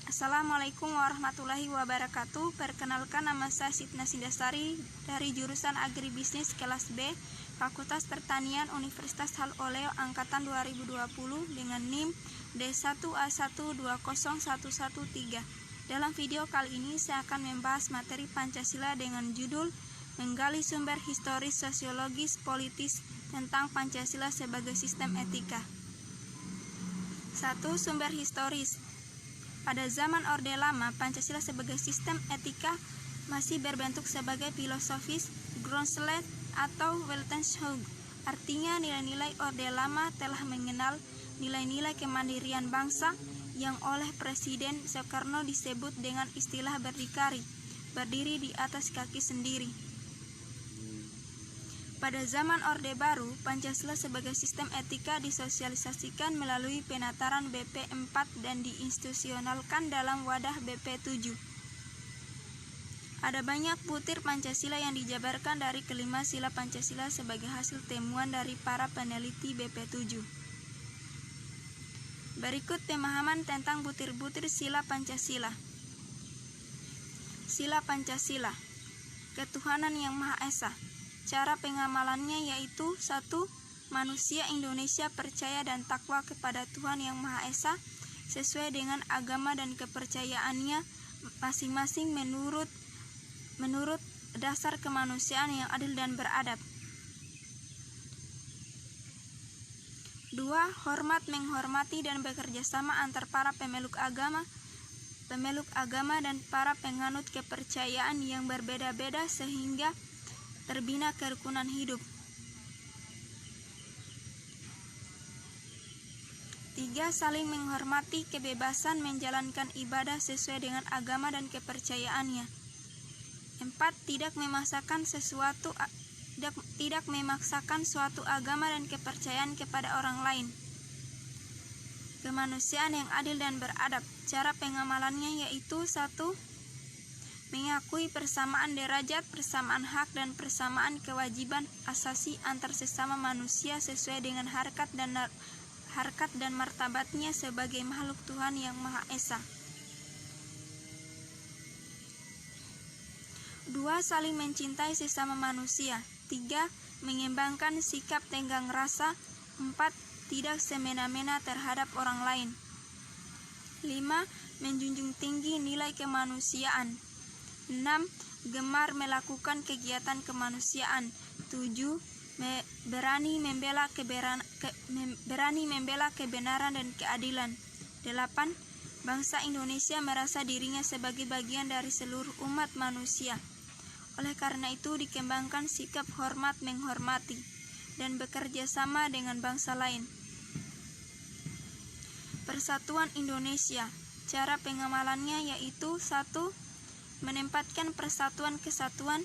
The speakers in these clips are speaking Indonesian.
Assalamualaikum warahmatullahi wabarakatuh. Perkenalkan, nama saya Sitna Sindastari dari jurusan Agribisnis kelas B, Fakultas Pertanian Universitas Hal Oleo angkatan 2020 dengan NIM D1A120113. Dalam video kali ini saya akan membahas materi Pancasila dengan judul Menggali Sumber Historis Sosiologis Politis tentang Pancasila sebagai Sistem Etika. 1. Sumber historis. Pada zaman Orde Lama, Pancasila sebagai sistem etika masih berbentuk sebagai filosofis Grundslate atau Weltanschauung. Artinya nilai-nilai Orde Lama telah mengenal nilai-nilai kemandirian bangsa yang oleh Presiden Soekarno disebut dengan istilah berdikari, berdiri di atas kaki sendiri. Pada zaman Orde Baru, Pancasila sebagai sistem etika disosialisasikan melalui penataran BP 4 dan diinstitusionalkan dalam wadah BP 7. Ada banyak butir Pancasila yang dijabarkan dari kelima sila Pancasila sebagai hasil temuan dari para peneliti BP 7. Berikut pemahaman tentang butir-butir sila Pancasila. Sila Pancasila, ketuhanan yang Maha Esa. Cara pengamalannya yaitu 1. Manusia Indonesia percaya dan takwa kepada Tuhan Yang Maha Esa sesuai dengan agama dan kepercayaannya masing-masing menurut dasar kemanusiaan yang adil dan beradab. 2. Hormat, menghormati dan bekerja sama antar para pemeluk agama dan para penganut kepercayaan yang berbeda-beda sehingga terbina kerukunan hidup. 3. Saling menghormati kebebasan menjalankan ibadah sesuai dengan agama dan kepercayaannya. 4. Tidak memaksakan suatu agama dan kepercayaan kepada orang lain. Kemanusiaan yang adil dan beradab. Cara pengamalannya yaitu 1. Mengakui persamaan derajat, persamaan hak, dan persamaan kewajiban asasi antar sesama manusia sesuai dengan harkat dan martabatnya sebagai makhluk Tuhan Yang Maha Esa. 2. Saling mencintai sesama manusia. 3. Mengembangkan sikap tenggang rasa. 4. Tidak semena-mena terhadap orang lain. 5. Menjunjung tinggi nilai kemanusiaan. 6. Gemar melakukan kegiatan kemanusiaan. 7. Berani membela kebenaran dan keadilan. 8. Bangsa Indonesia merasa dirinya sebagai bagian dari seluruh umat manusia. Oleh karena itu dikembangkan sikap hormat menghormati dan bekerja sama dengan bangsa lain. Persatuan Indonesia. Cara pengamalannya yaitu 1. Menempatkan persatuan kesatuan,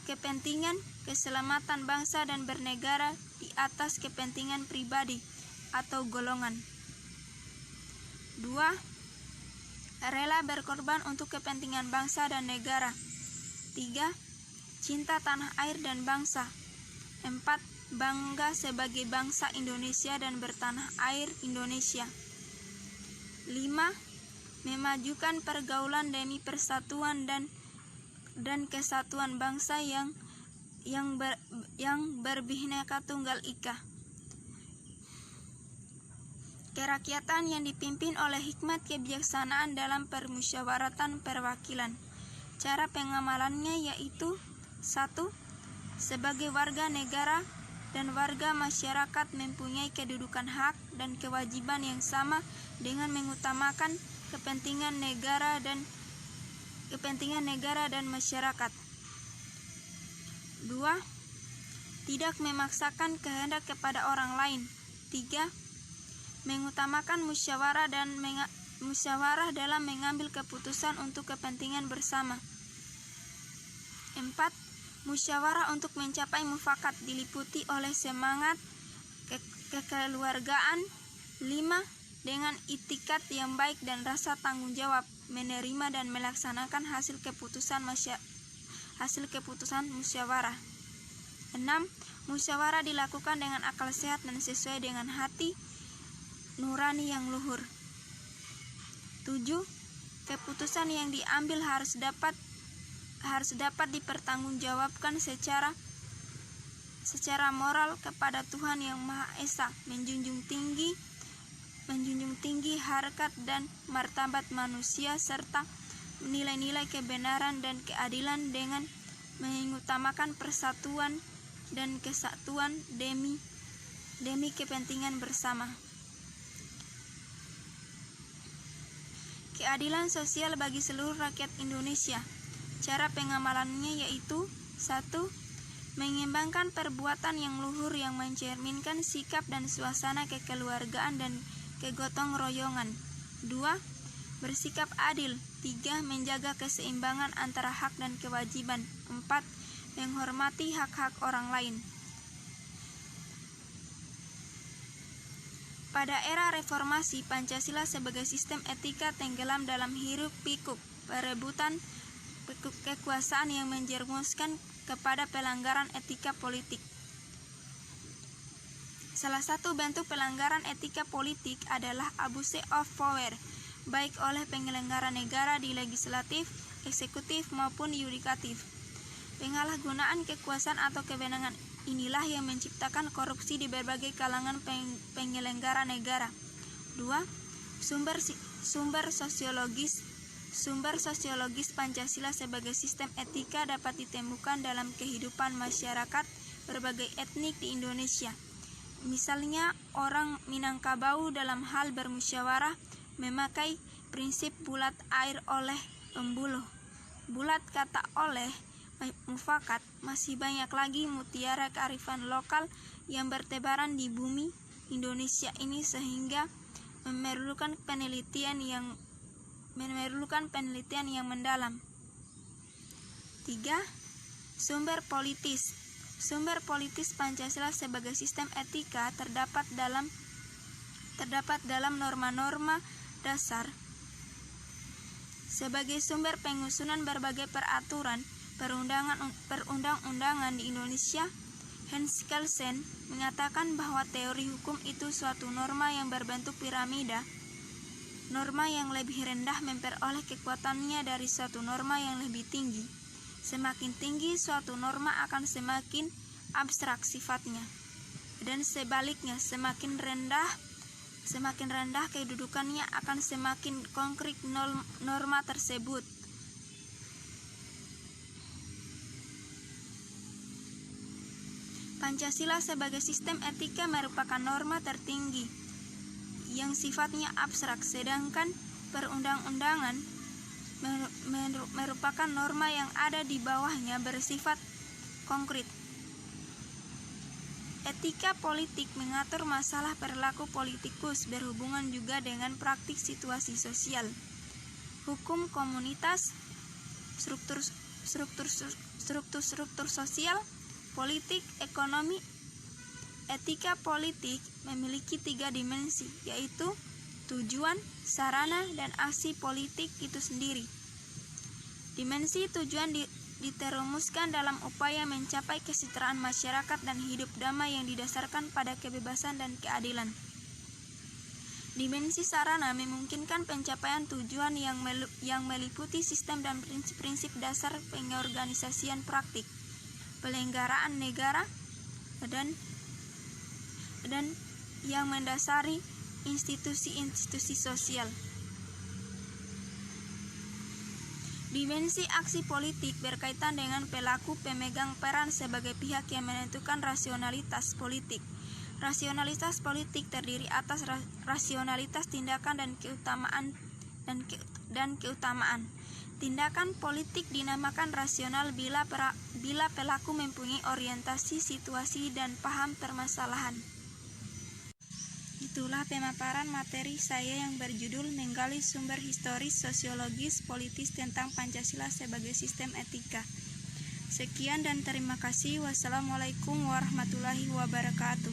kepentingan, keselamatan bangsa dan bernegara di atas kepentingan pribadi atau golongan. 2. Rela berkorban untuk kepentingan bangsa dan negara. 3. Cinta tanah air dan bangsa. 4. Bangga sebagai bangsa Indonesia dan bertanah air Indonesia. 5. Memajukan pergaulan demi persatuan dan kesatuan bangsa yang berbhinneka tunggal ika. Kerakyatan yang dipimpin oleh hikmat kebijaksanaan dalam permusyawaratan perwakilan. Cara pengamalannya yaitu 1. Sebagai warga negara dan warga masyarakat mempunyai kedudukan hak dan kewajiban yang sama dengan mengutamakan kepentingan negara dan masyarakat. 2. Tidak memaksakan kehendak kepada orang lain. 3. Mengutamakan musyawarah dalam mengambil keputusan untuk kepentingan bersama. 4. Musyawarah untuk mencapai mufakat diliputi oleh semangat kekeluargaan. 5. Dengan itikat yang baik dan rasa tanggung jawab menerima dan melaksanakan hasil keputusan musyawarah. 6. Musyawarah dilakukan dengan akal sehat dan sesuai dengan hati nurani yang luhur. 7. Keputusan yang diambil harus dapat dipertanggungjawabkan secara moral kepada Tuhan Yang Maha Esa, menjunjung tinggi harkat dan martabat manusia serta nilai-nilai kebenaran dan keadilan dengan mengutamakan persatuan dan kesatuan demi kepentingan bersama. Keadilan sosial bagi seluruh rakyat Indonesia. Cara pengamalannya yaitu 1. Mengembangkan perbuatan yang luhur yang mencerminkan sikap dan suasana kekeluargaan dan kegotong royongan. 2. Bersikap adil. 3. Menjaga keseimbangan antara hak dan kewajiban. 4. Menghormati hak-hak orang lain. Pada era reformasi, Pancasila sebagai sistem etika tenggelam dalam hiruk-pikuk perebutan kekuasaan yang menjerumuskan kepada pelanggaran etika politik. Salah satu bentuk pelanggaran etika politik adalah abuse of power, baik oleh penyelenggara negara di legislatif, eksekutif maupun yudikatif. Penyalahgunaan kekuasaan atau kewenangan inilah yang menciptakan korupsi di berbagai kalangan penyelenggara negara. 2. Sumber sosiologis Pancasila sebagai sistem etika dapat ditemukan dalam kehidupan masyarakat berbagai etnik di Indonesia. Misalnya, orang Minangkabau dalam hal bermusyawarah memakai prinsip bulat air oleh pembuluh. Bulat kata oleh mufakat. Masih banyak lagi mutiara kearifan lokal yang bertebaran di bumi Indonesia ini sehingga memerlukan penelitian yang mendalam. 3. Sumber politis. Sumber politis Pancasila sebagai sistem etika terdapat dalam norma-norma dasar sebagai sumber pengusunan berbagai peraturan perundang-undangan di Indonesia. Hans Kelsen mengatakan bahwa teori hukum itu suatu norma yang berbentuk piramida. Norma yang lebih rendah memperoleh kekuatannya dari suatu norma yang lebih tinggi. Semakin tinggi suatu norma akan semakin abstrak sifatnya. Dan sebaliknya, semakin rendah kedudukannya akan semakin konkret norma tersebut. Pancasila sebagai sistem etika merupakan norma tertinggi yang sifatnya abstrak, sedangkan perundang-undangan merupakan norma yang ada di bawahnya bersifat konkret. Etika politik mengatur masalah perilaku politikus berhubungan juga dengan praktik situasi sosial, hukum komunitas, struktur sosial, politik, ekonomi. Etika politik memiliki 3 dimensi, yaitu tujuan, sarana, dan aksi politik itu sendiri. Dimensi tujuan diterumuskan dalam upaya mencapai kesejahteraan masyarakat dan hidup damai yang didasarkan pada kebebasan dan keadilan. Dimensi sarana memungkinkan pencapaian tujuan yang meliputi sistem dan prinsip-prinsip dasar pengorganisasian praktik, penyelenggaraan negara, dan yang mendasari institusi-institusi sosial. Dimensi aksi politik berkaitan dengan pelaku pemegang peran sebagai pihak yang menentukan rasionalitas politik. Rasionalitas politik terdiri atas rasionalitas tindakan dan keutamaan. Tindakan politik dinamakan rasional bila pelaku mempunyai orientasi situasi dan paham permasalahan. Itulah pemaparan materi saya yang berjudul menggali sumber historis, sosiologis, politis tentang Pancasila sebagai sistem etika. Sekian dan terima kasih. Wassalamualaikum warahmatullahi wabarakatuh.